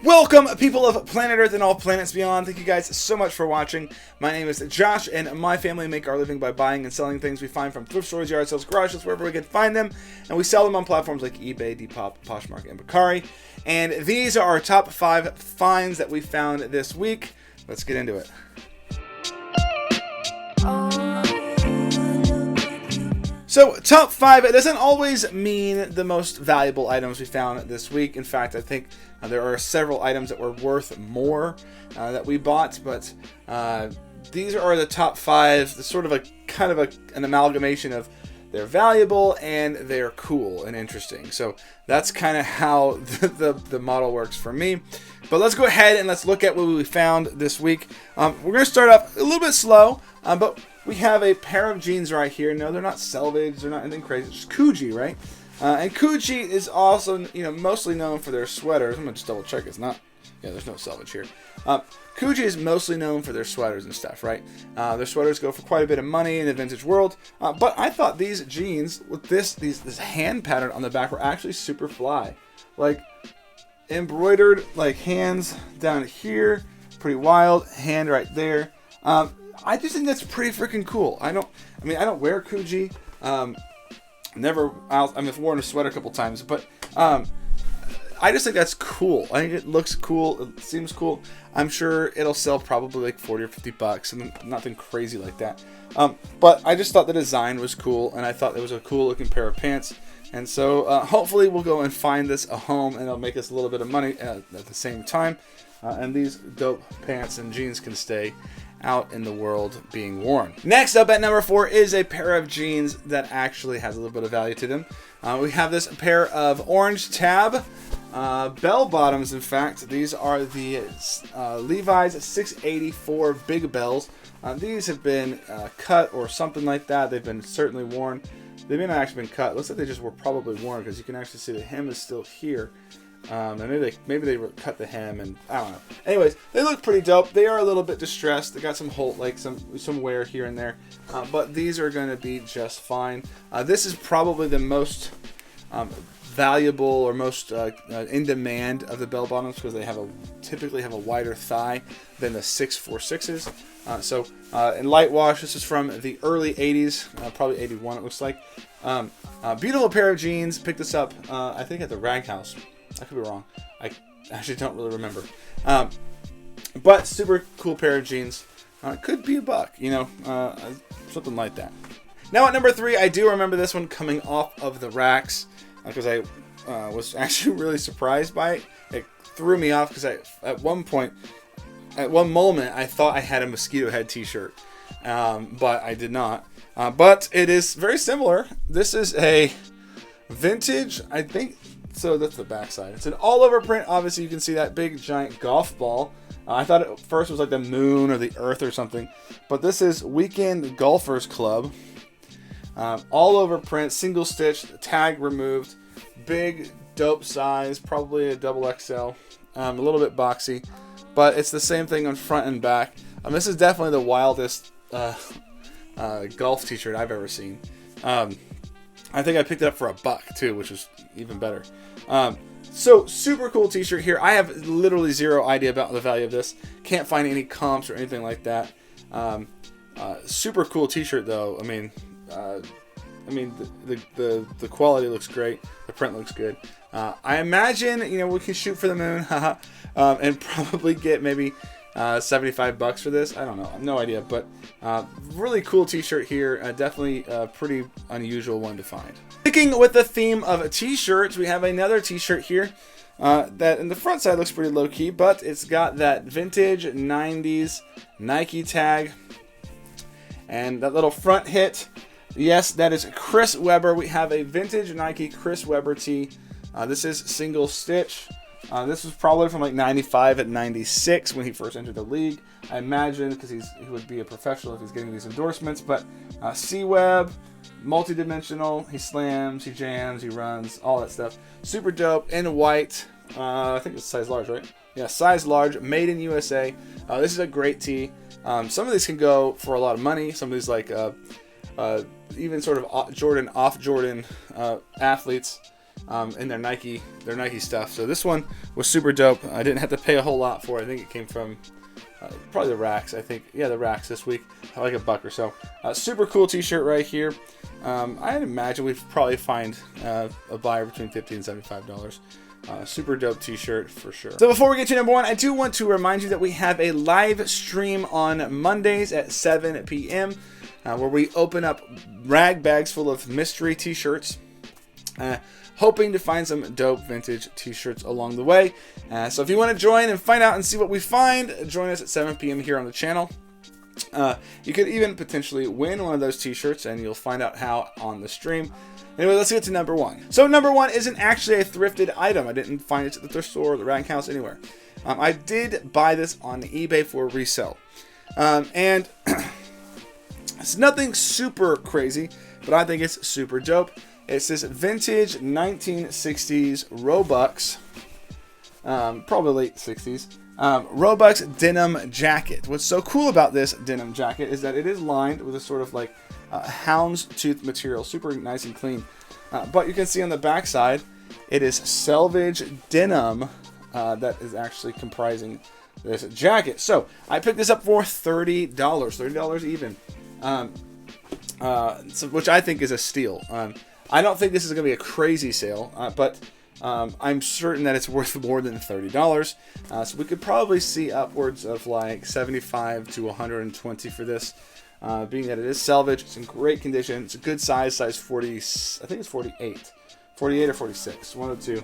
Welcome, people of planet Earth and all planets beyond. Thank you guys so much for watching. My name is Josh, and my family make our living by buying and selling things we find from thrift stores, yard sales, garages, wherever we can find them. And we sell them on platforms like eBay, Depop, Poshmark, and Bakari. And these are our top 5 finds that we found this week. Let's get into it. So, top 5, it doesn't always mean the most valuable items we found this week. In fact, I think there are several items that were worth more that we bought, but these are the top 5, sort of an amalgamation of they're valuable and they're cool and interesting. So that's kind of how the model works for me. But let's go ahead and let's look at what we found this week. We're going to start off a little bit slow, but we have a pair of jeans right here. No, they're not salvage. They're not anything crazy. It's just Coogee, right? And Coogee is also, mostly known for their sweaters. I'm going to just double check. It's not. Yeah, there's no salvage here. Coogee is mostly known for their sweaters and stuff, right? Their sweaters go for quite a bit of money in the vintage world. But I thought these jeans with this hand pattern on the back were actually super fly. Like embroidered like hands down here. Pretty wild. Hand right there. I just think that's pretty freaking cool. I don't wear Coogee. I've worn a sweater a couple times, but I just think that's cool. I think it looks cool. It seems cool. I'm sure it'll sell probably like $40 or $50, and nothing crazy like that. But I just thought the design was cool, and I thought it was a cool looking pair of pants. And so hopefully we'll go and find this a home, and it'll make us a little bit of money at the same time. And these dope pants and jeans can stay out in the world being worn. Next up at number 4 is a pair of jeans that actually has a little bit of value to them. We have this pair of orange tab bell bottoms. In fact, these are the Levi's 684 big bells. These have been cut or something like that. They've been certainly worn. They may not actually been cut. Looks like they just were probably worn because you can actually see the hem is still here. And maybe they cut the hem, and I don't know. Anyways, they look pretty dope. They are a little bit distressed. They got some some wear here and there, but these are going to be just fine. This is probably the most valuable or most in demand of the bell bottoms because they typically have a wider thigh than the 646s. So in light wash, this is from the early 80s, probably 81 it looks like. Beautiful pair of jeans. Picked this up I think at the Rag House. I could be wrong. I actually don't really remember. But super cool pair of jeans. Could be $1, something like that. Now at number 3, I do remember this one coming off of the racks because I was actually really surprised by it. It threw me off because at one moment, I thought I had a Mosquito Head t-shirt, but I did not. But it is very similar. This is a vintage, I think. So that's the backside. It's an all-over print. Obviously, you can see that big, giant golf ball. I thought at first it was like the moon or the earth or something. But this is Weekend Golfers Club. All-over print, single stitch, tag removed. Big, dope size, probably a double XL. A little bit boxy. But it's the same thing on front and back. This is definitely the wildest golf t-shirt I've ever seen. I think I picked it up for $1 too, which was even better. So super cool t-shirt here. I have literally zero idea about the value of this. Can't find any comps or anything like that. Super cool t-shirt though. The quality looks great. The print looks good. I imagine we can shoot for the moon, and probably get maybe $75 for this. I don't know. I have no idea, but really cool t-shirt here. Definitely a pretty unusual one to find. Sticking with the theme of t-shirts, we have another t-shirt here that in the front side looks pretty low-key, but it's got that vintage 90s Nike tag and that little front hit. Yes, that is Chris Webber. We have a vintage Nike Chris Webber tee. This is single stitch. This was probably from like 95 and 96 when he first entered the league. I imagine because he would be a professional if he's getting these endorsements. But C-Web, multi-dimensional. He slams, he jams, he runs, all that stuff. Super dope in white. I think it's size large, right? Yeah, size large, made in USA. This is a great tee. Some of these can go for a lot of money. Some of these like even sort of Jordan, off Jordan athletes in their Nike stuff. So this one was super dope. I didn't have to pay a whole lot for it. I think it came from probably the racks. I think, yeah, the racks this week. Like $1 or so. Super cool t-shirt right here. I'd imagine we'd probably find a buyer between $50 and $75. Super dope t-shirt for sure. So before we get to number one, I do want to remind you that we have a live stream on Mondays at 7 p.m. Where we open up rag bags full of mystery t-shirts. Hoping to find some dope vintage t-shirts along the way. So if you want to join and find out and see what we find, join us at 7 p.m. here on the channel. You could even potentially win one of those t-shirts, and you'll find out how on the stream. Anyway, let's get to number one. So number one isn't actually a thrifted item. I didn't find it at the thrift store or the rag house, anywhere. I did buy this on eBay for resale. And it's nothing super crazy, but I think it's super dope. It's this vintage 1960s Robux, probably late 60s, Robux denim jacket. What's so cool about this denim jacket is that it is lined with a sort of like houndstooth material, super nice and clean. But you can see on the back side, it is selvage denim that is actually comprising this jacket. So I picked this up for $30 even, which I think is a steal. I don't think this is going to be a crazy sale, but I'm certain that it's worth more than $30. So we could probably see upwards of like $75 to $120 for this. Being that it is salvage, it's in great condition. It's a good size 40, I think it's 48 or 46, one of the two.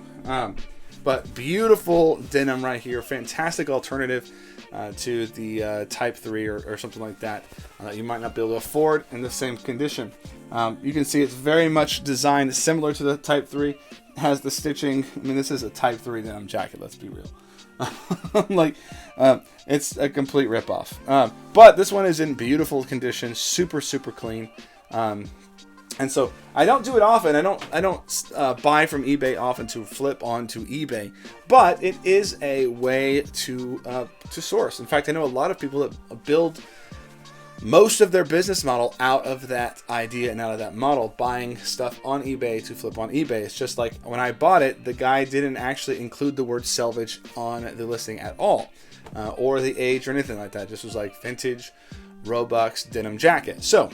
But beautiful denim right here, fantastic alternative to the Type 3 or something like that you might not be able to afford in the same condition. You can see it's very much designed similar to the Type 3. It has the stitching. I mean, this is a Type 3 denim jacket, let's be real. It's a complete ripoff. But this one is in beautiful condition, super clean. And so I don't do it often. I don't buy from eBay often to flip onto eBay, but it is a way to source. In fact, I know a lot of people that build most of their business model out of that idea and out of that model, buying stuff on eBay to flip on eBay. It's just like when I bought it, the guy didn't actually include the word selvage on the listing at all, or the age or anything like that. Just was like vintage Robux denim jacket. So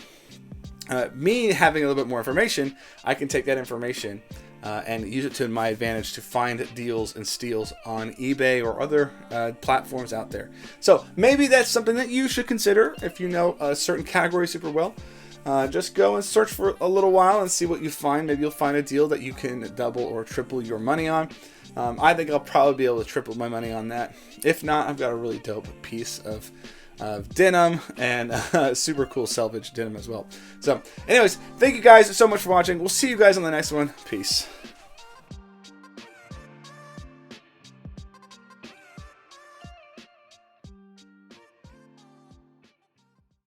me having a little bit more information, I can take that information and use it to my advantage to find deals and steals on eBay or other platforms out there. So maybe that's something that you should consider if you know a certain category super well. Just go and search for a little while and see what you find. Maybe you'll find a deal that you can double or triple your money on. I think I'll probably be able to triple my money on that. If not, I've got a really dope piece of denim and super cool selvage denim as well. So anyways, thank you guys so much for watching. We'll see you guys on the next one. Peace.